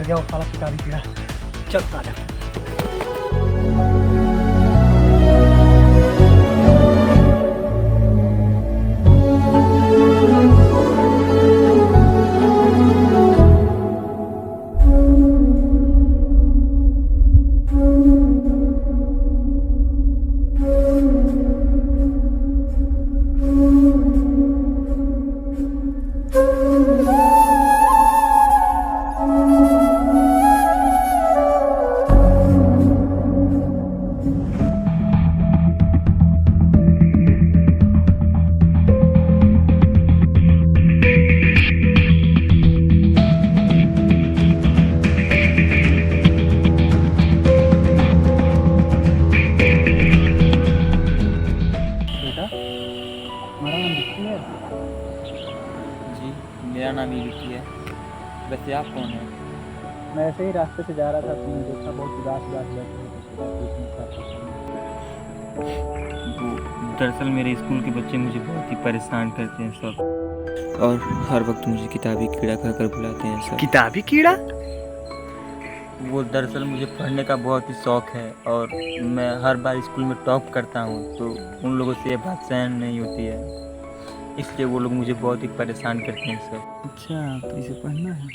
घर गया वो साला किताबी कीड़ा। चल आ जा। बेटा हमारा नाम विक्की है। जी, मेरा नाम यूकी है। वैसे आप कौन हैं? मैं ऐसे ही रास्ते से जा रहा था, तुमने देखा बहुत उदास उदास बैठे हो, तो सोचा पूछूं क्या वो दरअसल मेरे स्कूल के बच्चे मुझे बहुत ही परेशान करते हैं सब, और हर वक्त मुझे किताबी कीड़ा कहकर बुलाते हैं सब। किताबी कीड़ा? वो दरअसल मुझे पढ़ने का बहुत ही शौक़ है और मैं हर बार स्कूल में टॉप करता हूँ, तो उन लोगों से ये बात सहन नहीं होती है, इसलिए वो लोग मुझे बहुत ही परेशान करते हैं सब। अच्छा, तो इसे पढ़ना है।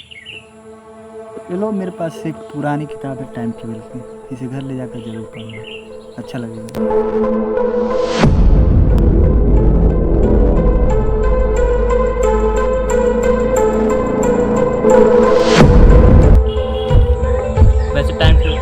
चलो, मेरे पास एक पुरानी किताब है टाइम टेबल की, इसे घर ले जाकर जरूर पढ़ना, अच्छा लगेगा। वैसे टाइम टेबल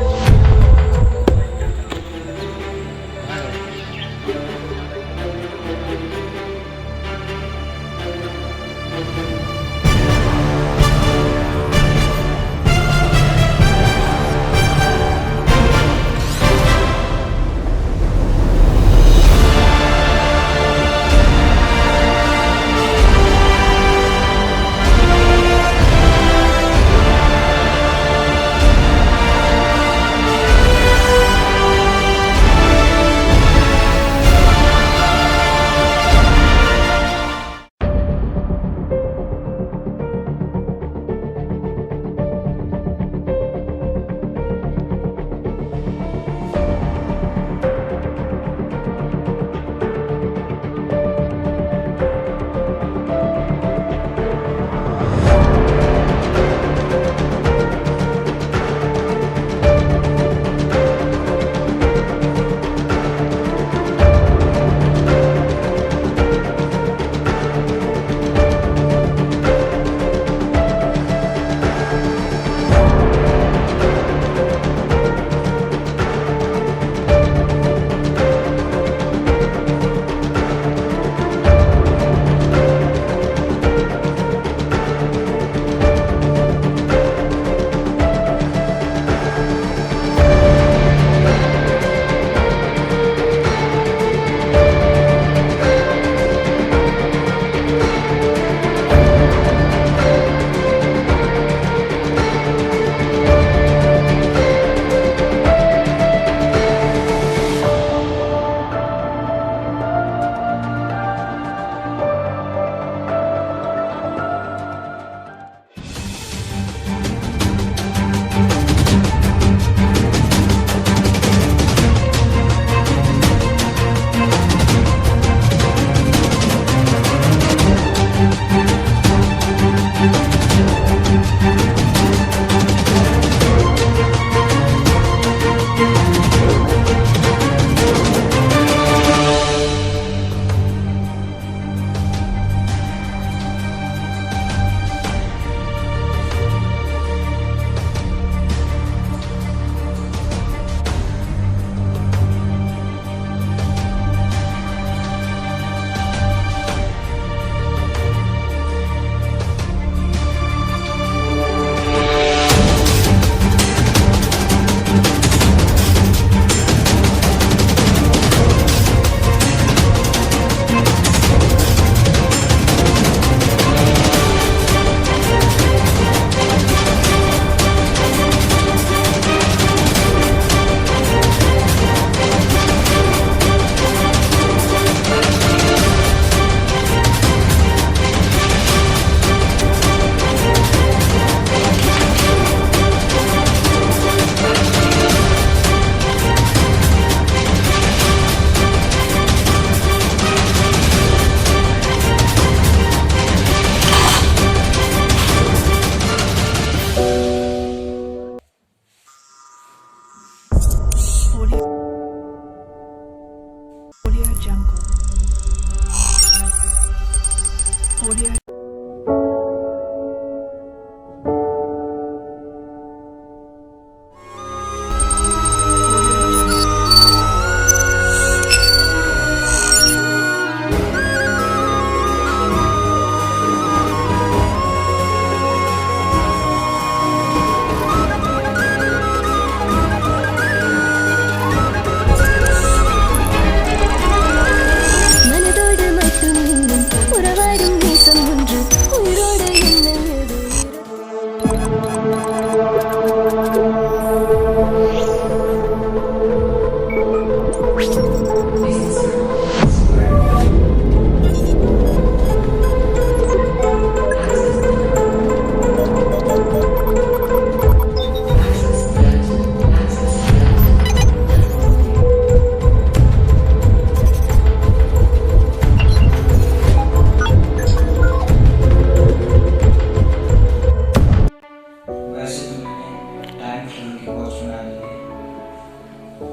टाइम टेबल की बहुत सुना है,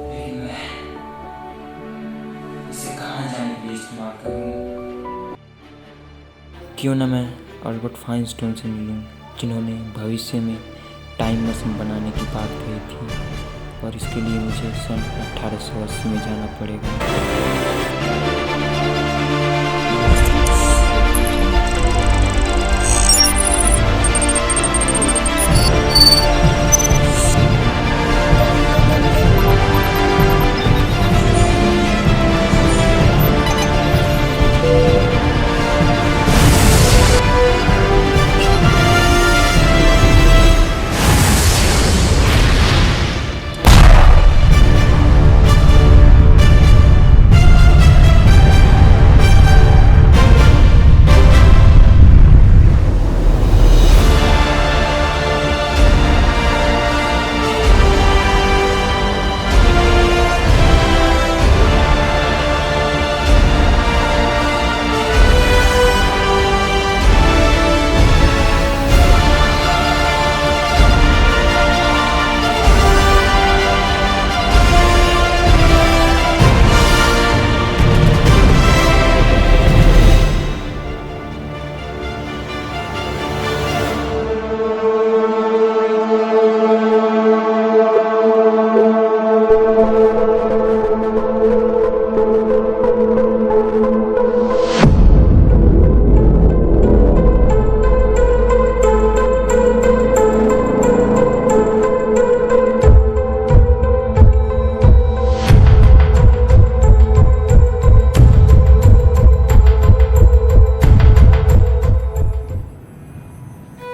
लेकिन मैं इसे कहाँ जाने के लिए इस्तेमाल करूँ। क्यों ना मैं अल्बर्ट आइंस्टाइन से मिलूं, जिन्होंने भविष्य में टाइम मशीन बनाने की बात कही थी, और इसके लिए मुझे सन 1880 में जाना पड़ेगा।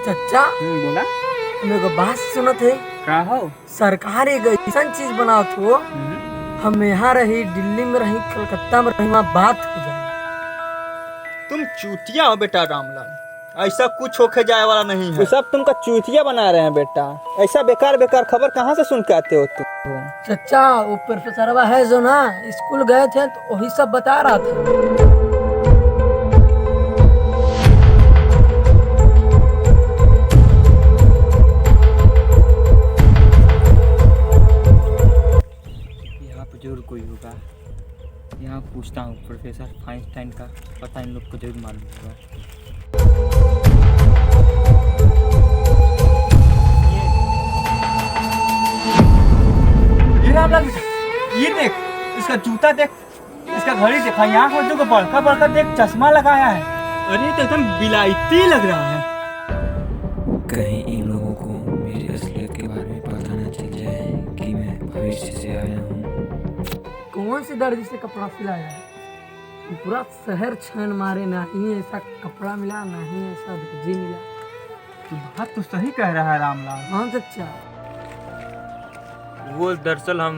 चचा बोला मेरे को बात सुनत है। का हो? सरकार एक ऐसा चीज बनावत हो, हम यहाँ रही, दिल्ली में रही, कलकत्ता में रही, वहाँ बात हो जाए। तुम चूतिया हो बेटा रामलाल, ऐसा कुछ होके जाए वाला नहीं है। वो सब तुमका चूतिया बना रहे हैं बेटा। ऐसा बेकार बेकार खबर कहाँ से सुन के आते हो तुम? चचा वो प्रोफेसरवा है जो ना, स्कूल गए थे तो वही सब बता रहा था। यहाँ पर जरूर कोई होगा। यहाँ पूछता हूँ प्रोफेसर आइंस्टाइन का, पता इन लोग को जरूर मालूम होगा। ये रामलाल बेटा, ये देख, इसका जूता देख, इसका घड़ी देखा, यहाँ को देखो, बड़का बड़का देख, चश्मा लगाया है। अरे तो एकदम बिलायती लग रहा है। कहीं इन लोगों को मेरी असलियत के बारे में पता न चल जाए कि मैं भविष्य से आया हूँ। कौन से दर्जी से कपड़ा सिलाया है? पूरा शहर छान मारे, ना ही ऐसा कपड़ा मिला, ना ही ऐसा दर्जी मिला। तू बात तो सही कह रहा है रामलाल। हाँ चचा, वो दरअसल हम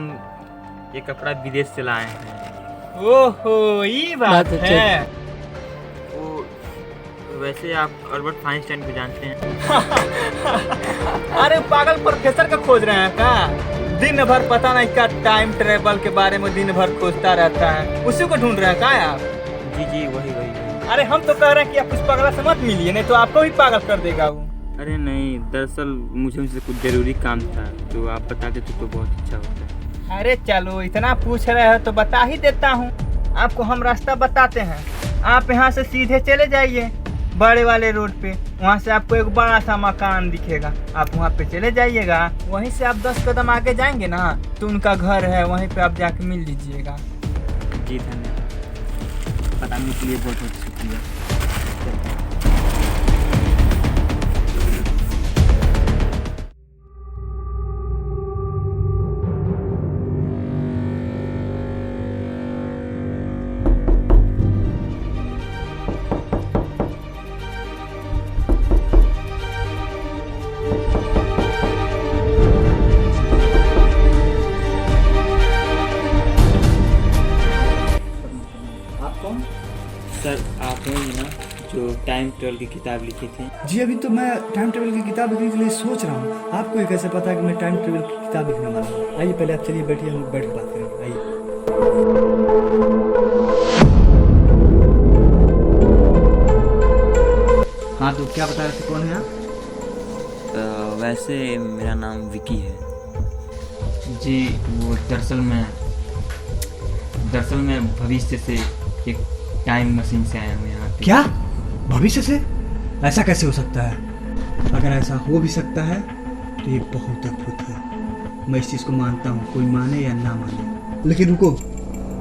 ये कपड़ा विदेश से लाए हैं। ओहो, ये बात बात है। वो वैसे आप अल्बर्ट आइंस्टाइन को जानते हैं? अरे पागल प्रोफेसर का खोज रहे हैं का? दिन भर पता नहीं क्या टाइम ट्रेवल के बारे में दिन भर खोजता रहता है, उसी को ढूंढ रहे हैं का आप? जी जी वही। अरे हम तो कह रहे हैं कि आप उस पागला से मत मिलिए, नहीं तो आपको भी पागल कर देगा वो। अरे नहीं, दरअसल मुझे उनसे कुछ ज़रूरी काम था, तो आप बता देते तो बहुत अच्छा होता। अरे चलो, इतना पूछ रहे हो तो बता ही देता हूँ। आपको हम रास्ता बताते हैं। आप यहाँ से सीधे चले जाइए बड़े वाले रोड पे, वहाँ से आपको एक बड़ा सा मकान दिखेगा, आप वहाँ पे चले जाइएगा। वहीं से आप 10 कदम आगे जाएंगे ना तो उनका घर है, वहीं पे आप जाके मिल लीजिएगा। जी धन्यवाद, बताने के लिए बहुत बहुत शुक्रिया। सर आप हैं ना जो टाइम ट्रेवल की किताब लिखी थी? जी अभी तो मैं टाइम ट्रेवल की किताब लिखने के लिए सोच रहा हूँ। आपको ये कैसे पता है कि मैं टाइम ट्रेवल की किताब लिखने वाला हूँ? आइए पहले आप चलिए बैठिए, हम लोग बैठ के बात करेंगे। आइए। हाँ तो क्या बता रहे थे, कौन है आप? वैसे मेरा नाम विकी है। जी वो दरअसल मैं भविष्य से एक टाइम मशीन से आया हूँ यहाँ पे। क्या? भविष्य से? ऐसा कैसे हो सकता है? अगर ऐसा हो भी सकता है तो ये बहुत अद्भुत है। मैं इस चीज़ को मानता हूँ, कोई माने या ना माने। लेकिन रुको,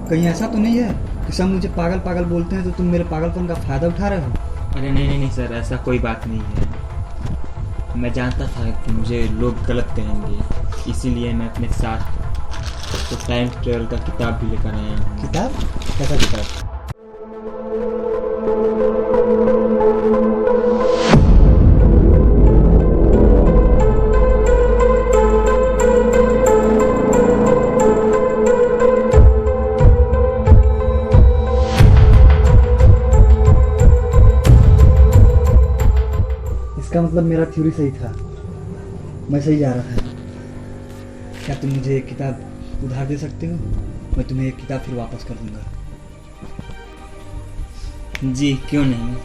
कहीं ऐसा तो नहीं है कि सब मुझे पागल पागल बोलते हैं तो तुम मेरे पागलपन का फ़ायदा उठा रहे हो? अरे नहीं सर, ऐसा कोई बात नहीं है। मैं जानता था कि मुझे लोग गलत कहेंगे, इसीलिए मैं अपने साथ तो टाइम ट्रेवल का किताब भी लेकर आया हूँ। किताब? कैसा किताब? इसका मतलब मेरा थ्योरी सही था, मैं सही जा रहा था। क्या तुम मुझे एक किताब उधार दे सकते हो? मैं तुम्हें एक किताब फिर वापस कर दूंगा। जी क्यों नहीं,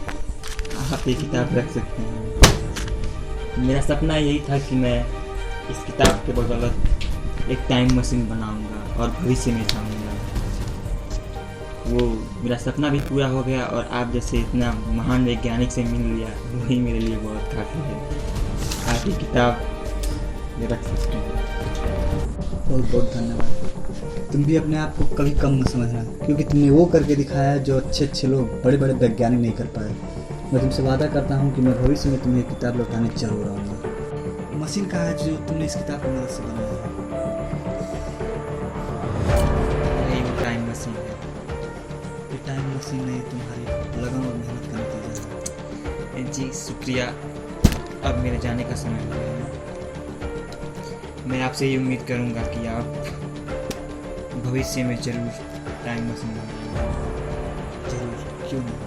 आप ये किताब रख सकते हैं। मेरा सपना यही था कि मैं इस किताब के बदौलत एक टाइम मशीन बनाऊंगा और भविष्य में जाऊंगा। वो मेरा सपना भी पूरा हो गया और आप जैसे इतना महान वैज्ञानिक से मिल लिया, वही मेरे लिए बहुत काफ़ी है। आप ये किताब रख सकते हैं। बहुत बहुत धन्यवाद। तुम भी अपने आप को कभी कम मत समझना, क्योंकि तुमने वो करके दिखाया है जो अच्छे अच्छे लोग, बड़े बड़े वैज्ञानिक नहीं कर पाए। मैं तुमसे वादा करता हूँ कि मैं भविष्य में तुम्हें किताब लौटाने जरूर आऊँगा। मशीन कहाँ है जो तुमने इस किताब की मदद से बनाया है? यही वो टाइम मशीन है। ये टाइम मशीन नहीं, तुम्हारी लगन और मेहनत का नतीजा है। जी शुक्रिया। अब मेरे जाने का समय हो गया है। मैं आपसे ये उम्मीद करूँगा कि आप भविष्य में जरूर टाइम मशीन बनाएंगे। जरूर, क्यों नहीं।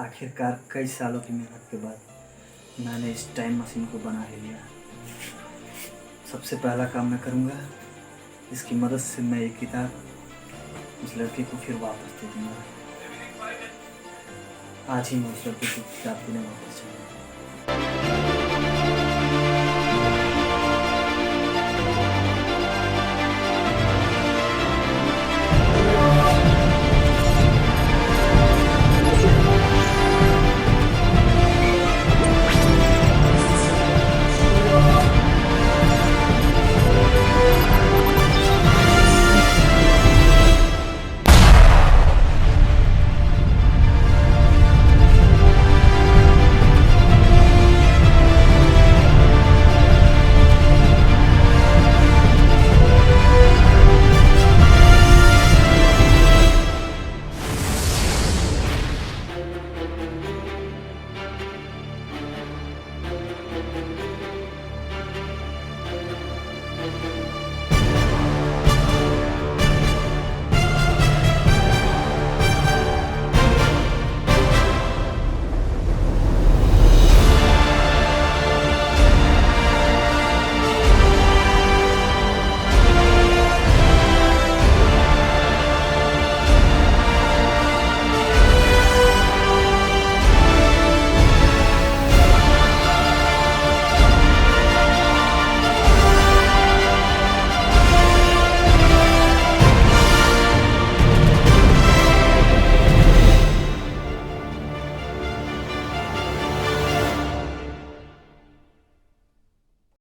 आखिरकार कई सालों की मेहनत के बाद मैंने इस टाइम मशीन को बना ही लिया। सबसे पहला काम मैं करूँगा, इसकी मदद से मैं ये किताब उस लड़के को फिर वापस दे दूँगा। आज ही मैं उस लड़के को किताब देने वापस जाऊँगा।